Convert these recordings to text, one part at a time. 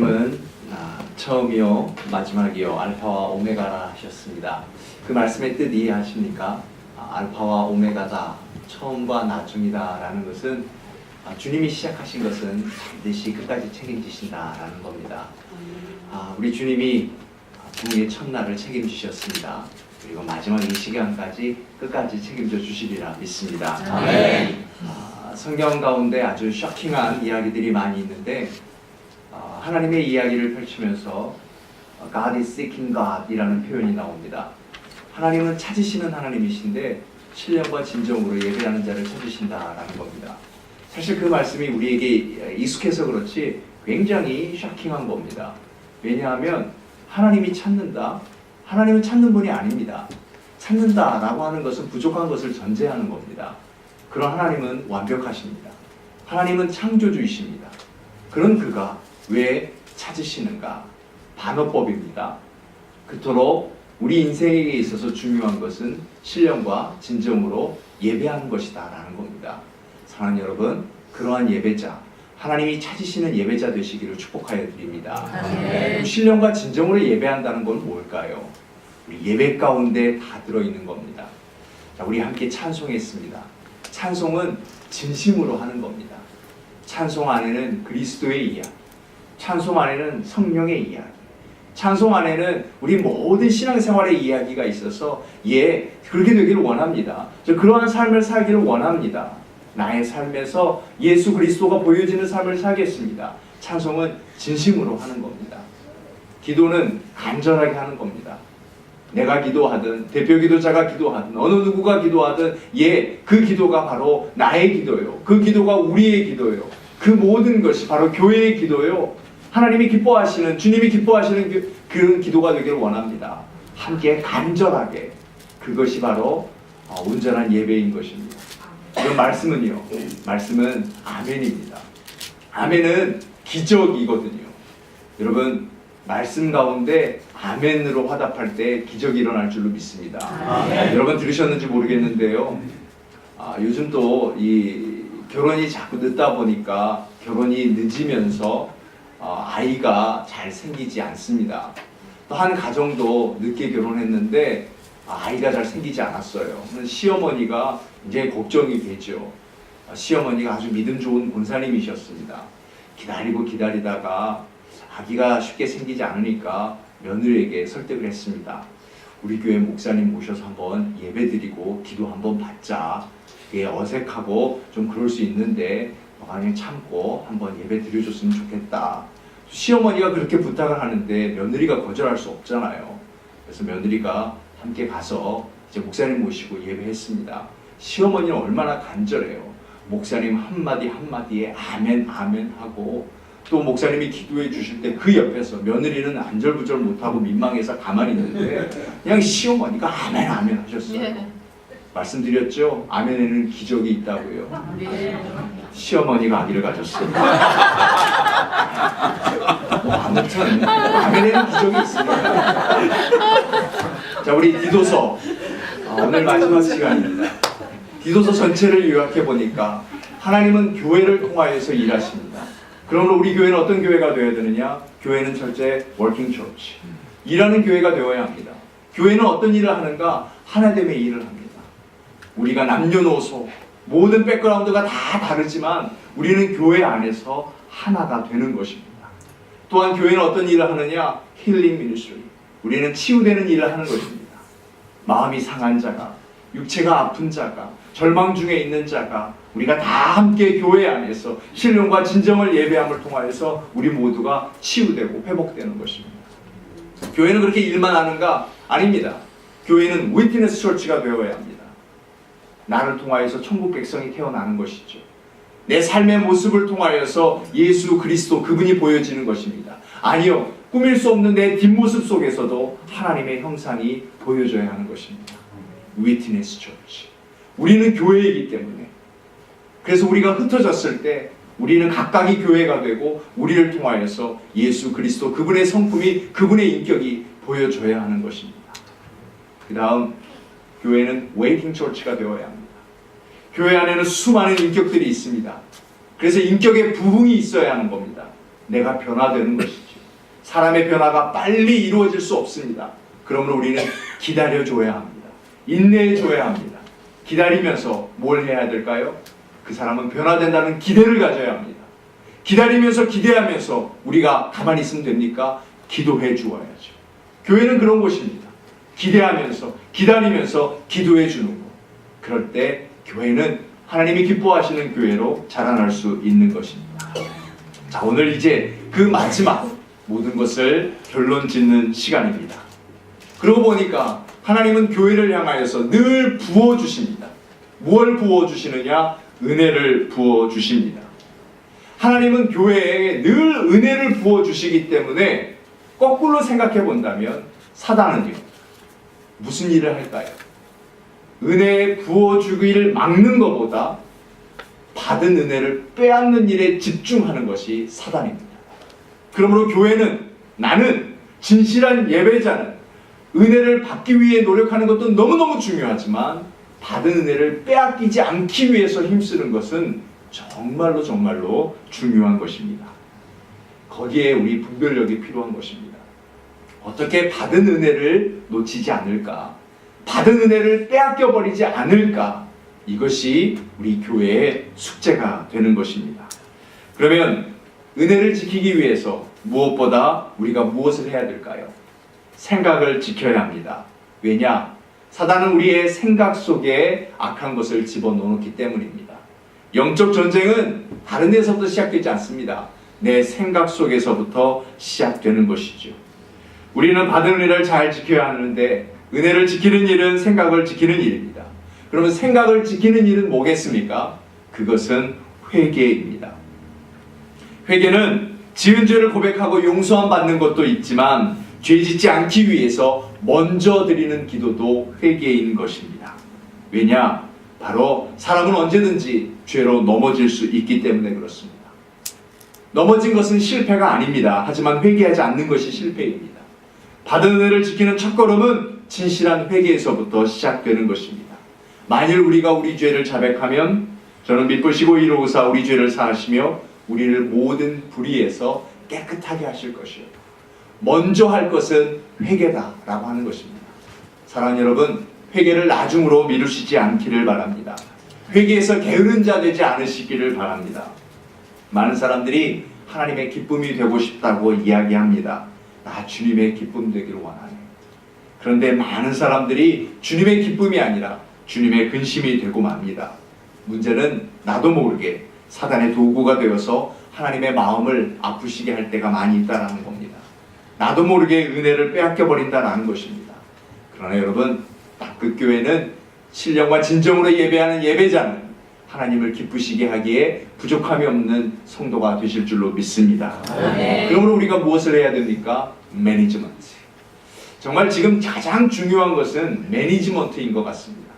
하나님은 처음이요 마지막이요 알파와 오메가라 하셨습니다. 그 말씀의 뜻 이해하십니까? 알파와 오메가다, 처음과 나중이다 라는 것은 주님이 시작하신 것은 반드시 끝까지 책임지신다라는 겁니다. 우리 주님이 부흥의 첫날을 책임지셨습니다. 그리고 마지막 이 시간까지 끝까지 책임져 주시리라 믿습니다. 아멘. 성경 가운데 아주 쇼킹한 이야기들이 많이 있는데 하나님의 이야기를 펼치면서 God is seeking God 이라는 표현이 나옵니다. 하나님은 찾으시는 하나님이신데 신령과 진정으로 예배하는 자를 찾으신다라는 겁니다. 사실 그 말씀이 우리에게 익숙해서 그렇지 굉장히 쇼킹한 겁니다. 왜냐하면 하나님이 찾는다? 하나님은 찾는 분이 아닙니다. 찾는다라고 하는 것은 부족한 것을 전제하는 겁니다. 그런 하나님은 완벽하십니다. 하나님은 창조주이십니다. 그런 그가 왜 찾으시는가? 반어법입니다. 그토록 우리 인생에게 있어서 중요한 것은 신령과 진정으로 예배하는 것이다 라는 겁니다. 사랑하는 여러분, 그러한 예배자, 하나님이 찾으시는 예배자 되시기를 축복하여 드립니다. 신령과 진정으로 예배한다는 건 뭘까요? 우리 예배 가운데 다 들어있는 겁니다. 자, 우리 함께 찬송했습니다. 찬송은 진심으로 하는 겁니다. 찬송 안에는 그리스도의 이야기, 찬송 안에는 성령의 이야기, 찬송 안에는 우리 모든 신앙생활의 이야기가 있어서 그렇게 되기를 원합니다. 저 그러한 삶을 살기를 원합니다. 나의 삶에서 예수 그리스도가 보여지는 삶을 살겠습니다. 찬송은 진심으로 하는 겁니다. 기도는 간절하게 하는 겁니다. 내가 기도하든 대표 기도자가 기도하든 어느 누구가 기도하든 그 기도가 바로 나의 기도요. 그 기도가 우리의 기도요. 그 모든 것이 바로 교회의 기도요. 하나님이 기뻐하시는, 주님이 기뻐하시는 그런 기도가 되기를 원합니다. 함께 간절하게, 그것이 바로 온전한 예배인 것입니다. 그 말씀은요, 말씀은 아멘입니다. 아멘은 기적이거든요. 여러분, 말씀 가운데 아멘으로 화답할 때 기적이 일어날 줄로 믿습니다. 여러분 들으셨는지 모르겠는데요, 요즘 또 이 결혼이 자꾸 늦다 보니까 결혼이 늦으면서 아이가 잘 생기지 않습니다. 또 한 가정도 늦게 결혼했는데 아이가 잘 생기지 않았어요. 시어머니가 이제 걱정이 되죠. 시어머니가 아주 믿음 좋은 권사님이셨습니다. 기다리다가 아기가 쉽게 생기지 않으니까 며느리에게 설득을 했습니다. 우리 교회 목사님 모셔서 한번 예배드리고 기도 한번 받자. 그게 어색하고 좀 그럴 수 있는데 그냥 참고 한번 예배 드려줬으면 좋겠다. 시어머니가 그렇게 부탁을 하는데 며느리가 거절할 수 없잖아요. 그래서 며느리가 함께 가서 이제 목사님 모시고 예배했습니다. 시어머니는 얼마나 간절해요. 목사님 한마디 한마디에 아멘 아멘 하고, 또 목사님이 기도해 주실 때 그 옆에서 며느리는 안절부절 못하고 민망해서 가만히 있는데 그냥 시어머니가 아멘 아멘 하셨어요. 말씀드렸죠? 아멘에는 기적이 있다고요. 시어머니가 아기를 가졌어요. 아무튼 아멘에는 기적이 있습니다. 자, 우리 디도서 오늘 마지막 시간입니다. 디도서 전체를 요약해 보니까 하나님은 교회를 통하여서 일하십니다. 그러므로 우리 교회는 어떤 교회가 되어야 되느냐? 교회는 철저히 워킹 처치, 일하는 교회가 되어야 합니다. 교회는 어떤 일을 하는가? 하나됨의 일을 합니다. 우리가 남녀노소 모든 백그라운드가 다 다르지만 우리는 교회 안에서 하나가 되는 것입니다. 또한 교회는 어떤 일을 하느냐? 힐링 미니스트리, 우리는 치유되는 일을 하는 것입니다. 마음이 상한 자가, 육체가 아픈 자가, 절망 중에 있는 자가, 우리가 다 함께 교회 안에서 신령과 진정을 예배함을 통하여서 우리 모두가 치유되고 회복되는 것입니다. 교회는 그렇게 일만 하는가? 아닙니다. 교회는 위트니스 처치가 되어야 합니다. 나를 통하여서 천국 백성이 태어나는 것이죠. 내 삶의 모습을 통하여서 예수 그리스도 그분이 보여지는 것입니다. 아니요, 꾸밀 수 없는 내 뒷모습 속에서도 하나님의 형상이 보여져야 하는 것입니다. 위트니스 처치. 우리는 교회이기 때문에, 그래서 우리가 흩어졌을 때 우리는 각각이 교회가 되고 우리를 통하여서 예수 그리스도 그분의 성품이, 그분의 인격이 보여져야 하는 것입니다. 그 다음, 교회는 웨이팅 처치가 되어야 합니다. 교회 안에는 수많은 인격들이 있습니다. 그래서 인격의 부흥이 있어야 하는 겁니다. 내가 변화되는 것이죠. 사람의 변화가 빨리 이루어질 수 없습니다. 그러므로 우리는 기다려줘야 합니다. 인내해줘야 합니다. 기다리면서 뭘 해야 될까요? 그 사람은 변화된다는 기대를 가져야 합니다. 기다리면서 기대하면서 우리가 가만히 있으면 됩니까? 기도해 주어야죠. 교회는 그런 곳입니다. 기대하면서 기다리면서 기도해 주는 것. 그럴 때 교회는 하나님이 기뻐하시는 교회로 자라날 수 있는 것입니다. 자, 오늘 이제 그 마지막 모든 것을 결론 짓는 시간입니다. 그러고 보니까 하나님은 교회를 향하여서 늘 부어주십니다. 무엇을 부어주시느냐? 은혜를 부어주십니다. 하나님은 교회에 늘 은혜를 부어주시기 때문에 거꾸로 생각해 본다면 사단은요, 무슨 일을 할까요? 은혜 부어주기를 막는 것보다 받은 은혜를 빼앗는 일에 집중하는 것이 사단입니다. 그러므로 교회는, 나는, 진실한 예배자는 은혜를 받기 위해 노력하는 것도 너무너무 중요하지만 받은 은혜를 빼앗기지 않기 위해서 힘쓰는 것은 정말로 정말로 중요한 것입니다. 거기에 우리 분별력이 필요한 것입니다. 어떻게 받은 은혜를 놓치지 않을까? 받은 은혜를 빼앗겨 버리지 않을까? 이것이 우리 교회의 숙제가 되는 것입니다. 그러면 은혜를 지키기 위해서 무엇보다 우리가 무엇을 해야 될까요? 생각을 지켜야 합니다. 왜냐? 사단은 우리의 생각 속에 악한 것을 집어넣기 때문입니다. 영적 전쟁은 다른 데서부터 시작되지 않습니다. 내 생각 속에서부터 시작되는 것이죠. 우리는 받은 은혜를 잘 지켜야 하는데 은혜를 지키는 일은 생각을 지키는 일입니다. 그러면 생각을 지키는 일은 뭐겠습니까? 그것은 회개입니다. 회개는 지은 죄를 고백하고 용서함 받는 것도 있지만 죄 짓지 않기 위해서 먼저 드리는 기도도 회개인 것입니다. 왜냐? 바로 사람은 언제든지 죄로 넘어질 수 있기 때문에 그렇습니다. 넘어진 것은 실패가 아닙니다. 하지만 회개하지 않는 것이 실패입니다. 받은 은혜를 지키는 첫걸음은 진실한 회개에서부터 시작되는 것입니다. 만일 우리가 우리 죄를 자백하면 저는 믿으시고 이로우사 우리 죄를 사하시며 우리를 모든 불의에서 깨끗하게 하실 것이요. 먼저 할 것은 회개다라고 하는 것입니다. 사랑하는 여러분, 회개를 나중으로 미루시지 않기를 바랍니다. 회개에서 게으른 자 되지 않으시기를 바랍니다. 많은 사람들이 하나님의 기쁨이 되고 싶다고 이야기합니다. 나 주님의 기쁨 되기를 원하네. 그런데 많은 사람들이 주님의 기쁨이 아니라 주님의 근심이 되고 맙니다. 문제는 나도 모르게 사단의 도구가 되어서 하나님의 마음을 아프시게 할 때가 많이 있다는 겁니다. 나도 모르게 은혜를 빼앗겨 버린다는 것입니다. 그러나 여러분, 그 교회는 신령과 진정으로 예배하는 예배자는 하나님을 기쁘시게 하기에 부족함이 없는 성도가 되실 줄로 믿습니다. 그러므로 우리가 무엇을 해야 됩니까? 매니지먼트. 정말 지금 가장 중요한 것은 매니지먼트인 것 같습니다.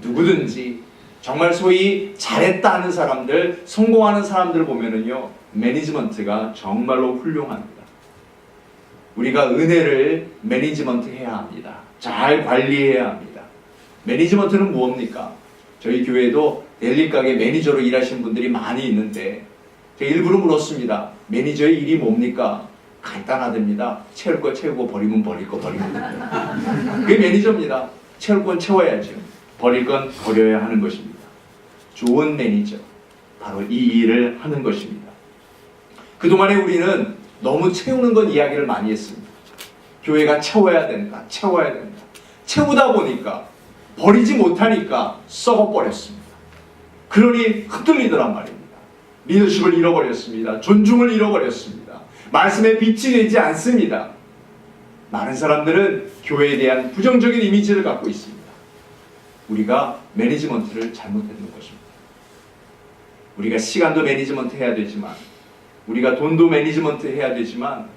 누구든지 정말 소위 잘했다 하는 사람들, 성공하는 사람들 보면은요, 매니지먼트가 정말로 훌륭합니다. 우리가 은혜를 매니지먼트 해야 합니다. 잘 관리해야 합니다. 매니지먼트는 무엇입니까? 저희 교회도 델리 가게 매니저로 일하시는 분들이 많이 있는데 제가 일부러 물었습니다. 매니저의 일이 뭡니까? 간단하답니다. 채울 거 채우고 버리면 버릴 거 버리면 됩니다. 그게 매니저입니다. 채울 건 채워야죠. 버릴 건 버려야 하는 것입니다. 좋은 매니저, 바로 이 일을 하는 것입니다. 그동안에 우리는 너무 채우는 것 이야기를 많이 했습니다. 교회가 채워야 된다, 채워야 된다. 채우다 보니까 버리지 못하니까 썩어버렸습니다. 그러니 흔들리더란 말입니다. 리더십을 잃어버렸습니다. 존중을 잃어버렸습니다. 말씀에 빛이 되지 않습니다. 많은 사람들은 교회에 대한 부정적인 이미지를 갖고 있습니다. 우리가 매니지먼트를 잘못했는 것입니다. 우리가 시간도 매니지먼트 해야 되지만, 우리가 돈도 매니지먼트 해야 되지만,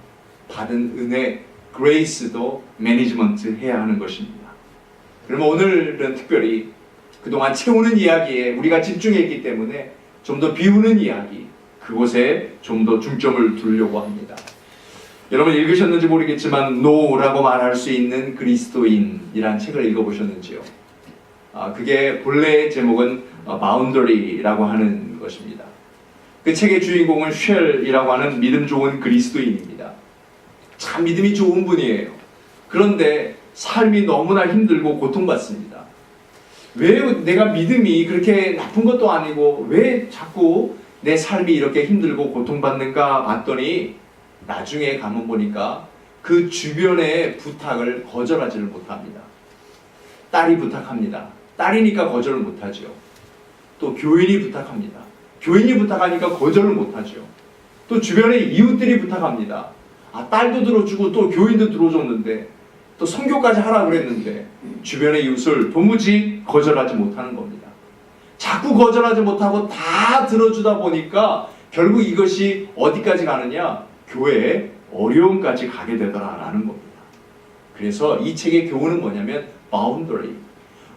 받은 은혜, 그레이스도 매니지먼트 해야 하는 것입니다. 그러면 오늘은 특별히 그동안 채우는 이야기에 우리가 집중했기 때문에 좀 더 비우는 이야기, 그곳에 좀 더 중점을 두려고 합니다. 여러분 읽으셨는지 모르겠지만 노라고 말할 수 있는 그리스도인이란 책을 읽어보셨는지요? 그게 본래의 제목은 바운더리라고 하는 것입니다. 그 책의 주인공은 쉘이라고 하는 믿음 좋은 그리스도인입니다. 참 믿음이 좋은 분이에요. 그런데 삶이 너무나 힘들고 고통받습니다. 왜 내가 믿음이 그렇게 나쁜 것도 아니고 왜 자꾸 내 삶이 이렇게 힘들고 고통받는가 봤더니 나중에 가면 보니까 그 주변의 부탁을 거절하지를 못합니다. 딸이 부탁합니다. 딸이니까 거절을 못하죠. 또 교인이 부탁합니다. 교인이 부탁하니까 거절을 못하죠. 또 주변의 이웃들이 부탁합니다. 딸도 들어주고 또 교인도 들어줬는데 또 선교까지 하라고 그랬는데 주변의 이웃을 도무지 거절하지 못하는 겁니다. 자꾸 거절하지 못하고 다 들어주다 보니까 결국 이것이 어디까지 가느냐? 교회에 어려움까지 가게 되더라라는 겁니다. 그래서 이 책의 교훈은 뭐냐면 바운더리,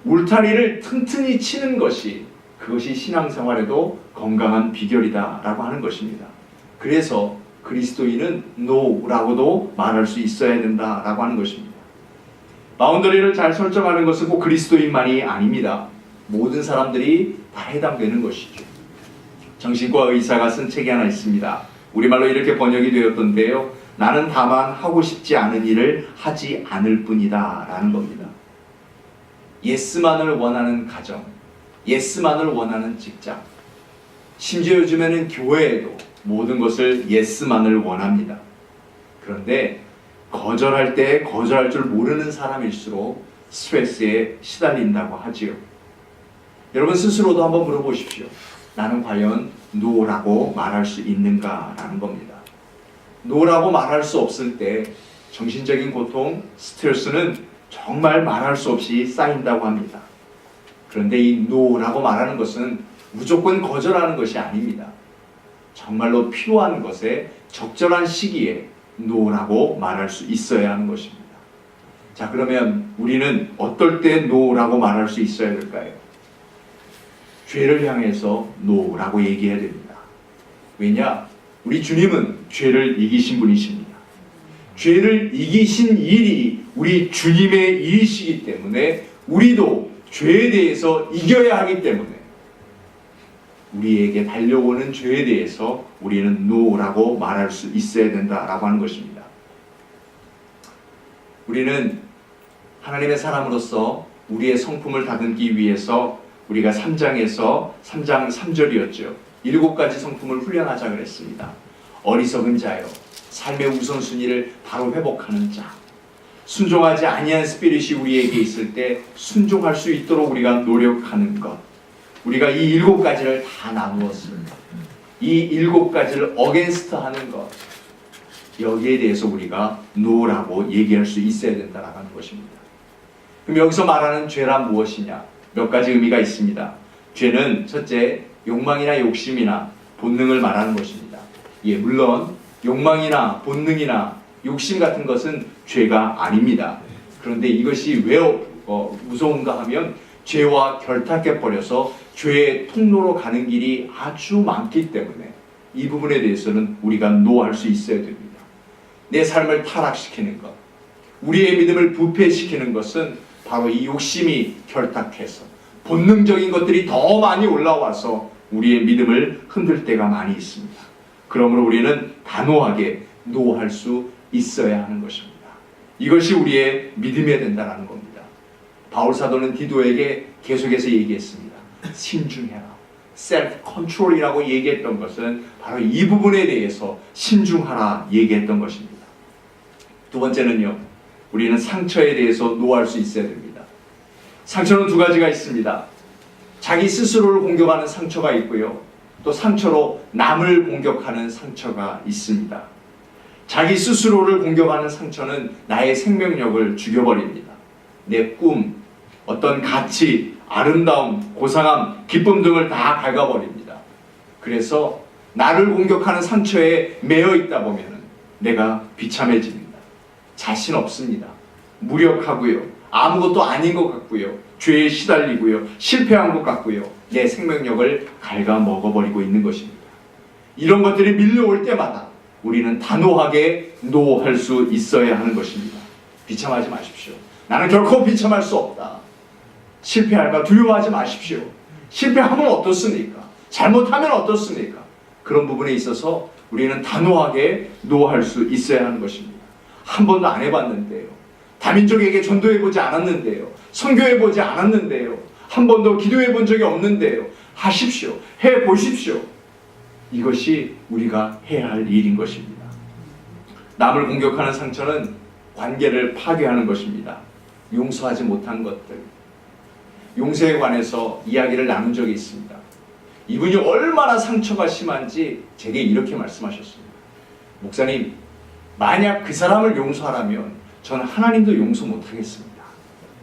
울타리를 튼튼히 치는 것이 그것이 신앙생활에도 건강한 비결이다라고 하는 것입니다. 그래서 그리스도인은 NO라고도 말할 수 있어야 된다라고 하는 것입니다. 바운더리를 잘 설정하는 것은 꼭 그리스도인만이 아닙니다. 모든 사람들이 다 해당되는 것이죠. 정신과 의사가 쓴 책이 하나 있습니다. 우리말로 이렇게 번역이 되었던데요. 나는 다만 하고 싶지 않은 일을 하지 않을 뿐이다 라는 겁니다. 예스만을 원하는 가정, 예스만을 원하는 직장, 심지어 요즘에는 교회에도 모든 것을 예스만을 원합니다. 그런데 거절할 때 거절할 줄 모르는 사람일수록 스트레스에 시달린다고 하지요. 여러분 스스로도 한번 물어보십시오. 나는 과연 노라고 말할 수 있는가 라는 겁니다. 노라고 말할 수 없을 때 정신적인 고통, 스트레스는 정말 말할 수 없이 쌓인다고 합니다. 그런데 이 노라고 말하는 것은 무조건 거절하는 것이 아닙니다. 정말로 필요한 것에 적절한 시기에 노라고 말할 수 있어야 하는 것입니다. 자, 그러면 우리는 어떨 때 노라고 말할 수 있어야 될까요? 죄를 향해서 노라고 얘기해야 됩니다. 왜냐? 우리 주님은 죄를 이기신 분이십니다. 죄를 이기신 일이 우리 주님의 일이시기 때문에 우리도 죄에 대해서 이겨야 하기 때문에 우리에게 달려오는 죄에 대해서 우리는 노라고 말할 수 있어야 된다라고 하는 것입니다. 우리는 하나님의 사람으로서 우리의 성품을 다듬기 위해서 우리가 3장에서 3장 3절이었죠. 7가지 성품을 훈련하자 그랬습니다. 어리석은 자요, 삶의 우선순위를 바로 회복하는 자, 순종하지 아니한 스피릿이 우리에게 있을 때 순종할 수 있도록 우리가 노력하는 것. 우리가 이 7가지를 다 나누었습니다. 이 7가지를 어게인스트 하는 것, 여기에 대해서 우리가 노라고 얘기할 수 있어야 된다는 것입니다. 그럼 여기서 말하는 죄란 무엇이냐? 몇 가지 의미가 있습니다. 죄는 첫째, 욕망이나 욕심이나 본능을 말하는 것입니다. 예, 물론 욕망이나 본능이나 욕심 같은 것은 죄가 아닙니다. 그런데 이것이 왜 무서운가 하면 죄와 결탁해버려서 죄의 통로로 가는 길이 아주 많기 때문에 이 부분에 대해서는 우리가 노할 수 있어야 됩니다. 내 삶을 타락시키는 것, 우리의 믿음을 부패시키는 것은 바로 이 욕심이 결탁해서 본능적인 것들이 더 많이 올라와서 우리의 믿음을 흔들 때가 많이 있습니다. 그러므로 우리는 단호하게 노할 수 있어야 하는 것입니다. 이것이 우리의 믿음이 된다는 겁니다. 바울 사도는 디도에게 계속해서 얘기했습니다. 신중해라. 셀프 컨트롤이라고 얘기했던 것은 바로 이 부분에 대해서 신중하라 얘기했던 것입니다. 두 번째는요, 우리는 상처에 대해서 노할 수 있어야 됩니다. 상처는 2가지가 있습니다. 자기 스스로를 공격하는 상처가 있고요, 또 상처로 남을 공격하는 상처가 있습니다. 자기 스스로를 공격하는 상처는 나의 생명력을 죽여버립니다. 내 꿈, 어떤 가치, 아름다움, 고상함, 기쁨 등을 다 갉아버립니다. 그래서 나를 공격하는 상처에 매여 있다 보면 내가 비참해집니다. 자신 없습니다. 무력하고요, 아무것도 아닌 것 같고요, 죄에 시달리고요, 실패한 것 같고요, 내 생명력을 갉아먹어버리고 있는 것입니다. 이런 것들이 밀려올 때마다 우리는 단호하게 노할 수 있어야 하는 것입니다. 비참하지 마십시오. 나는 결코 비참할 수 없다. 실패할까 두려워하지 마십시오. 실패하면 어떻습니까? 잘못하면 어떻습니까? 그런 부분에 있어서 우리는 단호하게 노할 수 있어야 하는 것입니다. 한 번도 안 해봤는데요. 다민족에게 전도해보지 않았는데요. 선교해보지 않았는데요. 한 번도 기도해본 적이 없는데요. 하십시오. 해보십시오. 이것이 우리가 해야 할 일인 것입니다. 남을 공격하는 상처는 관계를 파괴하는 것입니다. 용서하지 못한 것들, 용서에 관해서 이야기를 나눈 적이 있습니다. 이분이 얼마나 상처가 심한지 제게 이렇게 말씀하셨습니다. 목사님, 만약 그 사람을 용서하라면 저는 하나님도 용서 못하겠습니다.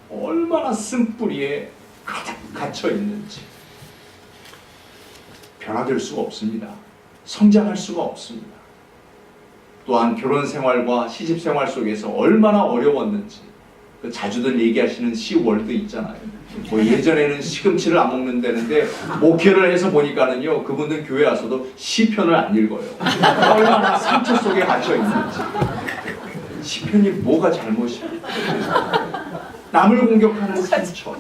얼마나 쓴뿌리에 가득 갇혀 있는지. 변화될 수가 없습니다. 성장할 수가 없습니다. 또한 결혼 생활과 시집 생활 속에서 얼마나 어려웠는지, 그 자주들 얘기하시는 시월드 있잖아요. 뭐 예전에는 시금치를 안 먹는다는데 목회를 해서 보니까는요, 그분들 교회 와서도 시편을 안 읽어요. 얼마나 상처 속에 갇혀 있는지. 시편이 뭐가 잘못이야? 남을 공격하는 상처,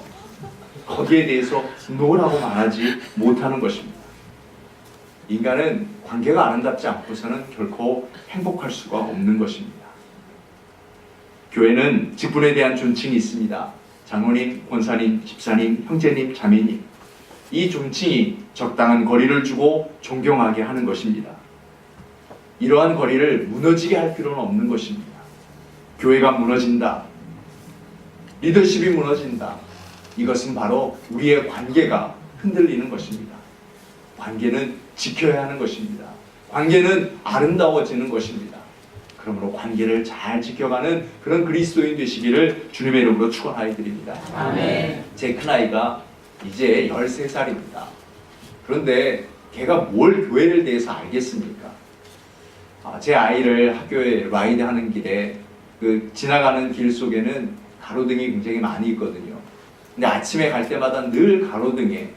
거기에 대해서 노라고 말하지 못하는 것입니다. 인간은 관계가 아름답지 않고서는 결코 행복할 수가 없는 것입니다. 교회는 직분에 대한 존칭이 있습니다. 장로님, 권사님, 집사님, 형제님, 자매님. 이 존칭이 적당한 거리를 주고 존경하게 하는 것입니다. 이러한 거리를 무너지게 할 필요는 없는 것입니다. 교회가 무너진다, 리더십이 무너진다, 이것은 바로 우리의 관계가 흔들리는 것입니다. 관계는 지켜야 하는 것입니다. 관계는 아름다워지는 것입니다. 그러므로 관계를 잘 지켜가는 그런 그리스도인 되시기를 주님의 이름으로 축원하여 드립니다. 아멘. 제 큰아이가 이제 13살입니다. 그런데 걔가 뭘 교회를 대해서 알겠습니까? 제 아이를 학교에 라이드하는 길에 그 지나가는 길 속에는 가로등이 굉장히 많이 있거든요. 근데 아침에 갈 때마다 늘 가로등에,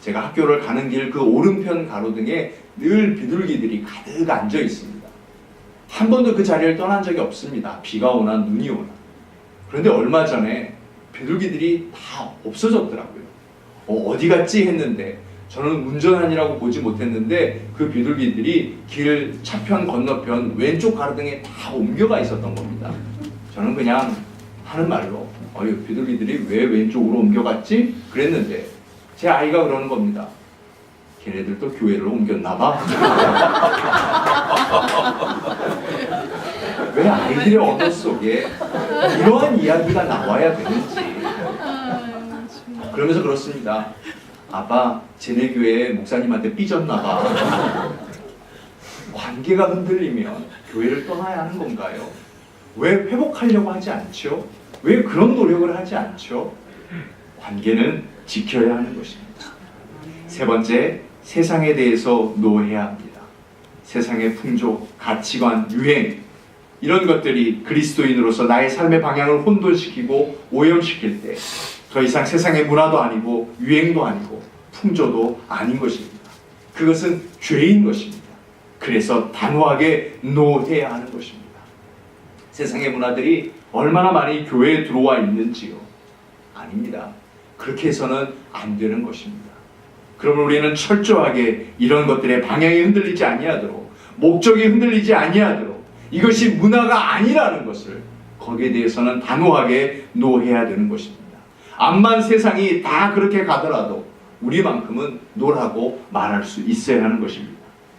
제가 학교를 가는 길 그 오른편 가로등에 늘 비둘기들이 가득 앉아 있습니다. 한 번도 그 자리를 떠난 적이 없습니다. 비가 오나 눈이 오나. 그런데 얼마 전에 비둘기들이 다 없어졌더라고요. 어디 갔지 했는데, 저는 운전하느라고 보지 못했는데 그 비둘기들이 길 차편 건너편 왼쪽 가로등에 다 옮겨가 있었던 겁니다. 저는 그냥 하는 말로 비둘기들이 왜 왼쪽으로 옮겨갔지? 그랬는데 제 아이가 그러는 겁니다. 걔네들도 교회를 옮겼나 봐. 왜 아이들의 언어 속에 이러한 이야기가 나와야 되는지. 그러면서 그렇습니다. 아빠, 쟤네 교회 목사님한테 삐졌나 봐. 관계가 흔들리면 교회를 떠나야 하는 건가요? 왜 회복하려고 하지 않죠? 왜 그런 노력을 하지 않죠? 관계는 지켜야 하는 것입니다. 세 번째, 세상에 대해서 노해야 합니다. 세상의 풍족, 가치관, 유행, 이런 것들이 그리스도인으로서 나의 삶의 방향을 혼돈시키고 오염시킬 때 더 이상 세상의 문화도 아니고 유행도 아니고 풍조도 아닌 것입니다. 그것은 죄인 것입니다. 그래서 단호하게 노해야 하는 것입니다. 세상의 문화들이 얼마나 많이 교회에 들어와 있는지요? 아닙니다. 그렇게 해서는 안 되는 것입니다. 그러면 우리는 철저하게 이런 것들의 방향이 흔들리지 아니하도록, 목적이 흔들리지 아니하도록, 이것이 문화가 아니라는 것을 거기에 대해서는 단호하게 노해야 되는 것입니다. 암만 세상이 다 그렇게 가더라도 우리만큼은 노라고 말할 수 있어야 하는 것입니다.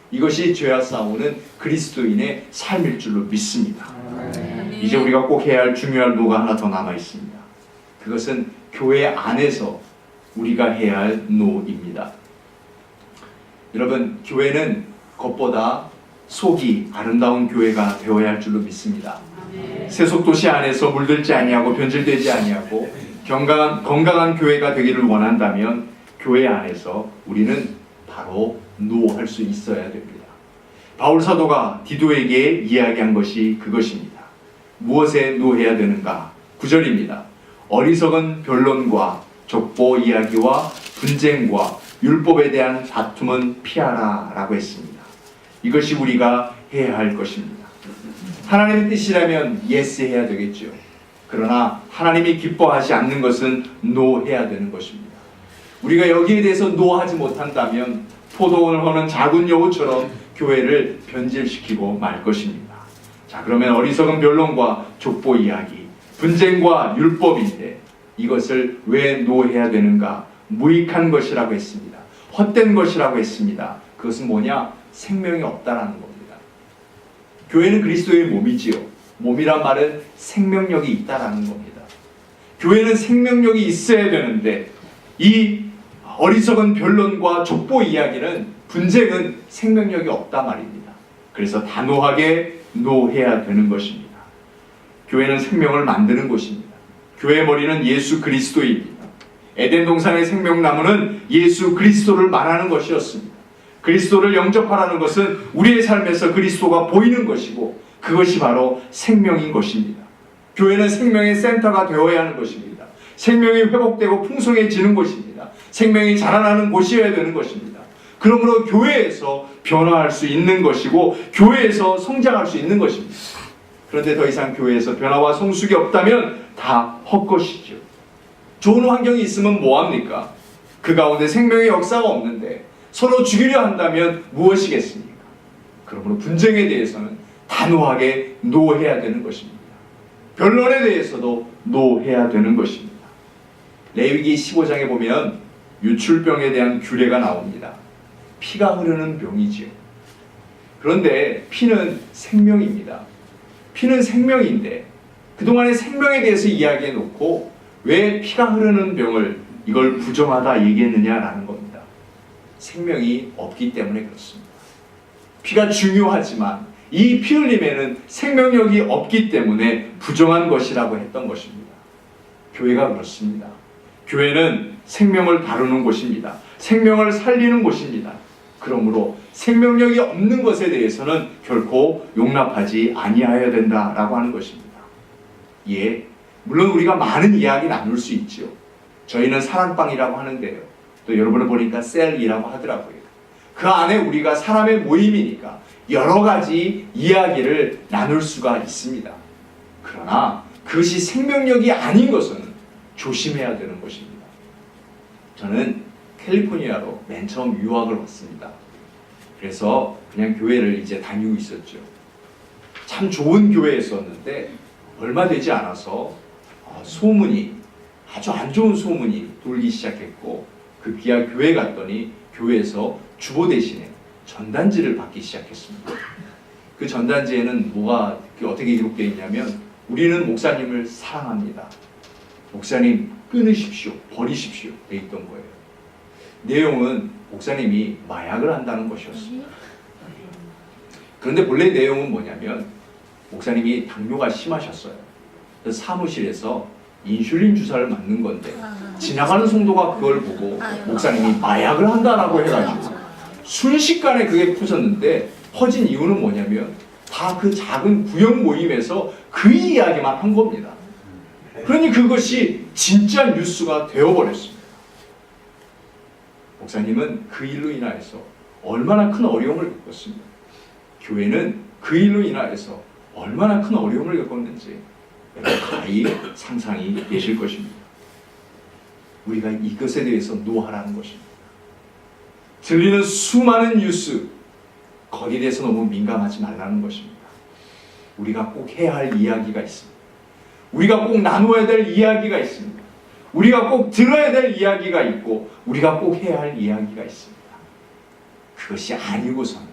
이것이 죄와 싸우는 그리스도인의 삶일 줄로 믿습니다. 이제 우리가 꼭 해야 할 중요한 노가 하나 더 남아 있습니다. 그것은 교회 안에서 우리가 해야 할 노입니다. 여러분, 교회는 겉보다 속이 아름다운 교회가 되어야 할 줄로 믿습니다. 세속도시 안에서 물들지 아니하고 변질되지 아니하고 건강한 교회가 되기를 원한다면 교회 안에서 우리는 바로 노할 수 있어야 됩니다. 바울 사도가 디도에게 이야기한 것이 그것입니다. 무엇에 노해야 되는가? 9절입니다. 어리석은 변론과 족보 이야기와 분쟁과 율법에 대한 다툼은 피하라 라고 했습니다. 이것이 우리가 해야 할 것입니다. 하나님의 뜻이라면 예스 해야 되겠죠. 그러나 하나님이 기뻐하지 않는 것은 노 해야 되는 것입니다. 우리가 여기에 대해서 노하지 못한다면 포도원을 허는 작은 여우처럼 교회를 변질시키고 말 것입니다. 자, 그러면 어리석은 변론과 족보 이야기, 분쟁과 율법인데 이것을 왜 노해야 되는가? 무익한 것이라고 했습니다. 헛된 것이라고 했습니다. 그것은 뭐냐? 생명이 없다라는 겁니다. 교회는 그리스도의 몸이지요. 몸이란 말은 생명력이 있다라는 겁니다. 교회는 생명력이 있어야 되는데 이 어리석은 변론과 족보 이야기는, 분쟁은 생명력이 없다 말입니다. 그래서 단호하게 노해야 되는 것입니다. 교회는 생명을 만드는 곳입니다. 교회의 머리는 예수 그리스도입니다. 에덴 동산의 생명나무는 예수 그리스도를 말하는 것이었습니다. 그리스도를 영접하라는 것은 우리의 삶에서 그리스도가 보이는 것이고 그것이 바로 생명인 것입니다. 교회는 생명의 센터가 되어야 하는 것입니다. 생명이 회복되고 풍성해지는 곳입니다. 생명이 자라나는 곳이어야 되는 것입니다. 그러므로 교회에서 변화할 수 있는 것이고 교회에서 성장할 수 있는 것입니다. 그런데 더 이상 교회에서 변화와 성숙이 없다면 다 헛것이죠. 좋은 환경이 있으면 뭐합니까? 그 가운데 생명의 역사가 없는데 서로 죽이려 한다면 무엇이겠습니까? 그러므로 분쟁에 대해서는 단호하게 노해야 되는 것입니다. 변론에 대해서도 노해야 되는 것입니다. 레위기 15장에 보면 유출병에 대한 규례가 나옵니다. 피가 흐르는 병이지요. 그런데 피는 생명입니다. 피는 생명인데 그동안의 생명에 대해서 이야기해 놓고 왜 피가 흐르는 병을 이걸 부정하다 얘기했느냐라는 겁니다. 생명이 없기 때문에 그렇습니다. 피가 중요하지만 이 피 흘림에는 생명력이 없기 때문에 부정한 것이라고 했던 것입니다. 교회가 그렇습니다. 교회는 생명을 다루는 곳입니다. 생명을 살리는 곳입니다. 그러므로 생명력이 없는 것에 대해서는 결코 용납하지 아니하여야 된다라고 하는 것입니다. 예, 물론 우리가 많은 이야기 나눌 수 있죠. 저희는 사랑방이라고 하는데요. 또 여러분을 보니까 셀이라고 하더라고요. 그 안에 우리가 사람의 모임이니까 여러 가지 이야기를 나눌 수가 있습니다. 그러나 그것이 생명력이 아닌 것은 조심해야 되는 것입니다. 저는 캘리포니아로 맨 처음 유학을 왔습니다. 그래서 그냥 교회를 이제 다니고 있었죠. 참 좋은 교회였었는데 얼마 되지 않아서 소문이, 아주 안 좋은 소문이 돌기 시작했고 그 기아 교회에 갔더니 교회에서 주보 대신에 전단지를 받기 시작했습니다. 그 전단지에는 뭐가 어떻게 기록되어 있냐면 우리는 목사님을 사랑합니다. 목사님 끊으십시오. 버리십시오. 돼 있던 거예요. 내용은 목사님이 마약을 한다는 것이었습니다. 그런데 본래 내용은 뭐냐면 목사님이 당뇨가 심하셨어요. 그래서 사무실에서 인슐린 주사를 맞는 건데 지나가는 성도가 그걸 보고 목사님이 마약을 한다라고 해가지고 순식간에 그게 퍼졌는데 퍼진 이유는 뭐냐면 다 그 작은 구역 모임에서 그 이야기만 한 겁니다. 그러니 그것이 진짜 뉴스가 되어버렸습니다. 목사님은 그 일로 인하여서 얼마나 큰 어려움을 겪었습니다. 교회는 그 일로 인하여서 얼마나 큰 어려움을 겪었는지 가히 상상이 되실 것입니다. 우리가 이것에 대해서 노하라는 것입니다. 들리는 수많은 뉴스, 거기에 대해서 너무 민감하지 말라는 것입니다. 우리가 꼭 해야 할 이야기가 있습니다. 우리가 꼭 나누어야 될 이야기가 있습니다. 우리가 꼭 들어야 될 이야기가 있고 우리가 꼭 해야 할 이야기가 있습니다. 그것이 아니고서는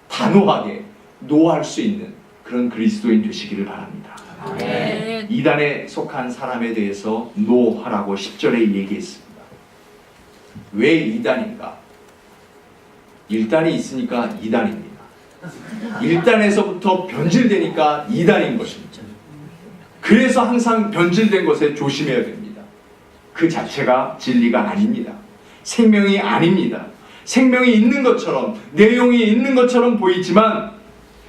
단호하게 노할 수 있는 그런 그리스도인 되시기를 바랍니다. 네. 이단에 속한 사람에 대해서 노하라고 10절에 얘기했습니다. 왜 이단인가? 1단이 있으니까 2단입니다. 1단에서부터 변질되니까 2단인 것입니다. 그래서 항상 변질된 것에 조심해야 됩니다. 그 자체가 진리가 아닙니다. 생명이 아닙니다. 생명이 있는 것처럼 내용이 있는 것처럼 보이지만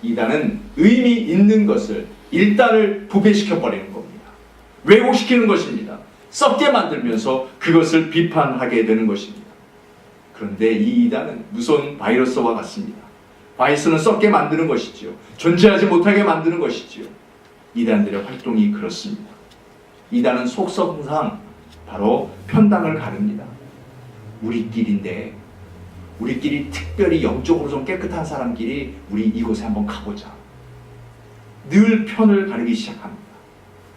2단은 의미 있는 것을 1단을 부패시켜 버리는 겁니다. 왜곡시키는 것입니다. 썩게 만들면서 그것을 비판하게 되는 것입니다. 그런데 이 2단은 무서운 바이러스와 같습니다. 바이러스는 썩게 만드는 것이지요. 존재하지 못하게 만드는 것이지요. 2단들의 활동이 그렇습니다. 2단은 속성상 바로 편당을 가릅니다. 우리끼리인데 우리끼리 특별히 영적으로 좀 깨끗한 사람끼리 우리 이곳에 한번 가보자. 늘 편을 가르기 시작합니다.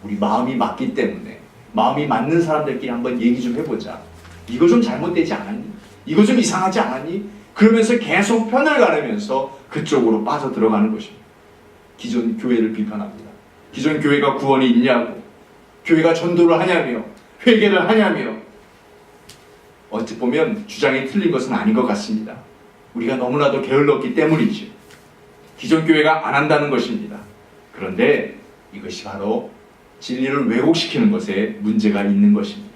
우리 마음이 맞기 때문에 마음이 맞는 사람들끼리 한번 얘기 좀 해보자. 이거 좀 잘못되지 않았니? 이거 좀 이상하지 않았니? 그러면서 계속 편을 가르면서 그쪽으로 빠져 들어가는 것입니다. 기존 교회를 비판합니다. 기존 교회가 구원이 있냐고, 교회가 전도를 하냐며, 회개를 하냐며. 어찌 보면 주장이 틀린 것은 아닌 것 같습니다. 우리가 너무나도 게을렀기 때문이죠. 기존 교회가 안 한다는 것입니다. 그런데 이것이 바로 진리를 왜곡시키는 것에 문제가 있는 것입니다.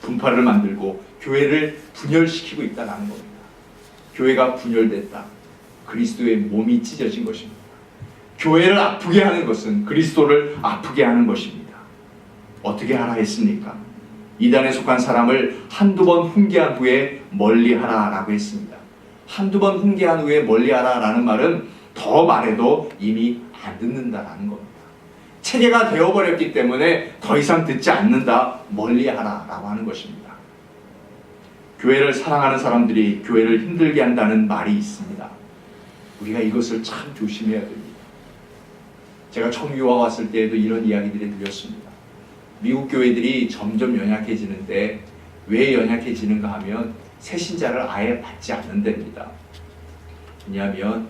분파를 만들고 교회를 분열시키고 있다는 겁니다. 교회가 분열됐다. 그리스도의 몸이 찢어진 것입니다. 교회를 아프게 하는 것은 그리스도를 아프게 하는 것입니다. 어떻게 하라 했습니까? 이단에 속한 사람을 한두 번 훈계한 후에 멀리하라 라고 했습니다. 한두 번 훈계한 후에 멀리하라 라는 말은 더 말해도 이미 안 듣는다라는 겁니다. 체계가 되어버렸기 때문에 더 이상 듣지 않는다, 멀리하라 라고 하는 것입니다. 교회를 사랑하는 사람들이 교회를 힘들게 한다는 말이 있습니다. 우리가 이것을 참 조심해야 됩니다. 제가 처음 유학 왔을 때에도 이런 이야기들이 들렸습니다. 미국 교회들이 점점 연약해지는데 왜 연약해지는가 하면 새신자를 아예 받지 않는답니다. 왜냐하면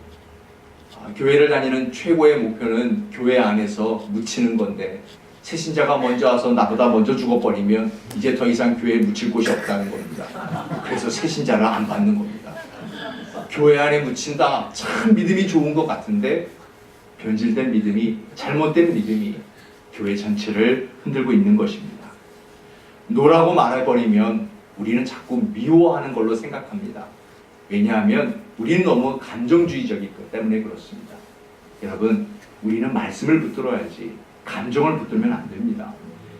교회를 다니는 최고의 목표는 교회 안에서 묻히는 건데 새신자가 먼저 와서 나보다 먼저 죽어버리면 이제 더 이상 교회에 묻힐 곳이 없다는 겁니다. 그래서 새신자를 안 받는 겁니다. 교회 안에 묻힌다, 참 믿음이 좋은 것 같은데 변질된 믿음이, 잘못된 믿음이 교회 전체를 흔들고 있는 것입니다. 노라고 말해버리면 우리는 자꾸 미워하는 걸로 생각합니다. 왜냐하면 우리는 너무 감정주의적이기 때문에 그렇습니다. 여러분, 우리는 말씀을 붙들어야지 감정을 붙들면 안 됩니다.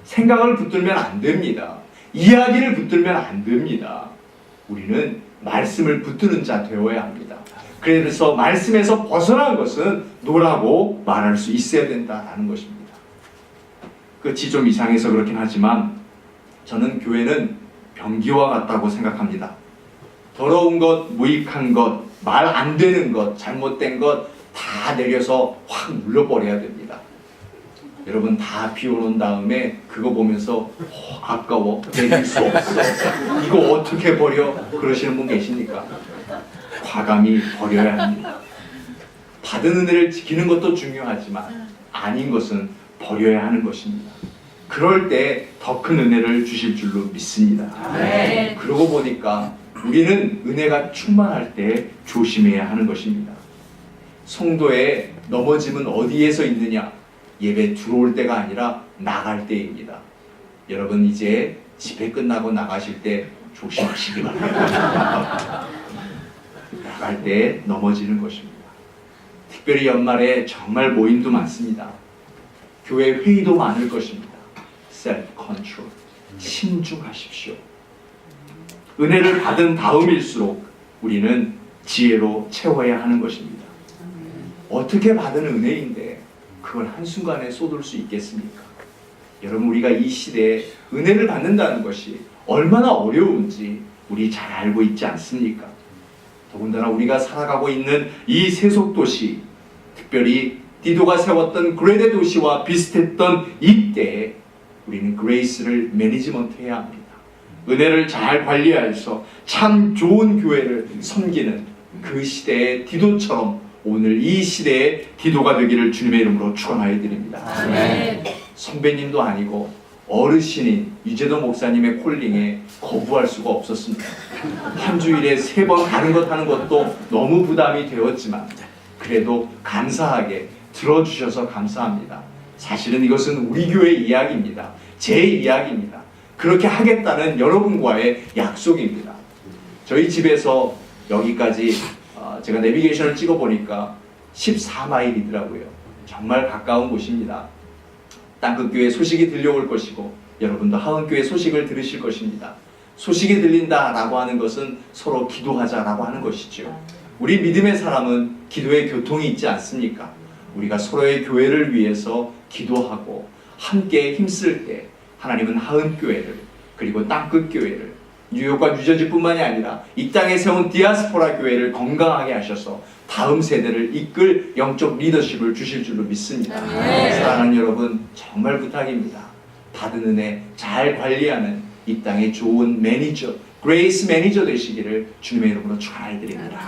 생각을 붙들면 안 됩니다. 이야기를 붙들면 안 됩니다. 우리는 말씀을 붙드는 자 되어야 합니다. 그래서 말씀에서 벗어난 것은 노라고 말할 수 있어야 된다는 것입니다. 끝이 좀 이상해서 그렇긴 하지만 저는 교회는 변기와 같다고 생각합니다. 더러운 것, 무익한 것, 말 안 되는 것, 잘못된 것 다 내려서 확 물려버려야 됩니다. 여러분 다 비워놓은 다음에 그거 보면서 아까워, 내릴 수 없어, 이거 어떻게 버려? 그러시는 분 계십니까? 과감히 버려야 합니다. 받은 은혜를 지키는 것도 중요하지만 아닌 것은 버려야 하는 것입니다. 그럴 때 더 큰 은혜를 주실 줄로 믿습니다. 네. 그러고 보니까 우리는 은혜가 충만할 때 조심해야 하는 것입니다. 성도의 넘어짐은 어디에서 있느냐? 예배 들어올 때가 아니라 나갈 때입니다. 여러분 이제 집회 끝나고 나가실 때 조심하시기 바랍니다. 나갈 때 넘어지는 것입니다. 특별히 연말에 정말 모임도 많습니다. 교회 회의도 많을 것입니다. self-control, 신중하십시오. 은혜를 받은 다음일수록 우리는 지혜로 채워야 하는 것입니다. 어떻게 받은 은혜인데 그걸 한순간에 쏟을 수 있겠습니까? 여러분 우리가 이 시대에 은혜를 받는다는 것이 얼마나 어려운지 우리 잘 알고 있지 않습니까? 더군다나 우리가 살아가고 있는 이 세속도시, 특별히 디도가 세웠던 그레데 도시와 비슷했던 이때에 우리는 그레이스를 매니지먼트해야 합니다. 은혜를 잘 관리해서 참 좋은 교회를 섬기는 그 시대의 디도처럼 오늘 이 시대의 디도가 되기를 주님의 이름으로 축원하여 드립니다. 네. 선배님도 아니고 어르신인 유재도 목사님의 콜링에 거부할 수가 없었습니다. 한 주일에 3번 가는 것 하는 것도 너무 부담이 되었지만 그래도 감사하게 들어주셔서 감사합니다. 사실은 이것은 우리 교회 이야기입니다. 제 이야기입니다. 그렇게 하겠다는 여러분과의 약속입니다. 저희 집에서 여기까지 제가 내비게이션을 찍어보니까 14마일이더라고요. 정말 가까운 곳입니다. 땅끝교회 소식이 들려올 것이고 여러분도 하은교회 소식을 들으실 것입니다. 소식이 들린다라고 하는 것은 서로 기도하자라고 하는 것이죠. 우리 믿음의 사람은 기도의 교통이 있지 않습니까? 우리가 서로의 교회를 위해서 기도하고 함께 힘쓸 때 하나님은 하은교회를 그리고 땅끝교회를 뉴욕과 뉴저지뿐만이 아니라 이 땅에 세운 디아스포라 교회를 건강하게 하셔서 다음 세대를 이끌 영적 리더십을 주실 줄로 믿습니다. 사랑하는 여러분, 정말 부탁입니다. 받은 은혜 잘 관리하는 이 땅의 좋은 매니저, 그레이스 매니저 되시기를 주님의 이름으로 축하해드립니다.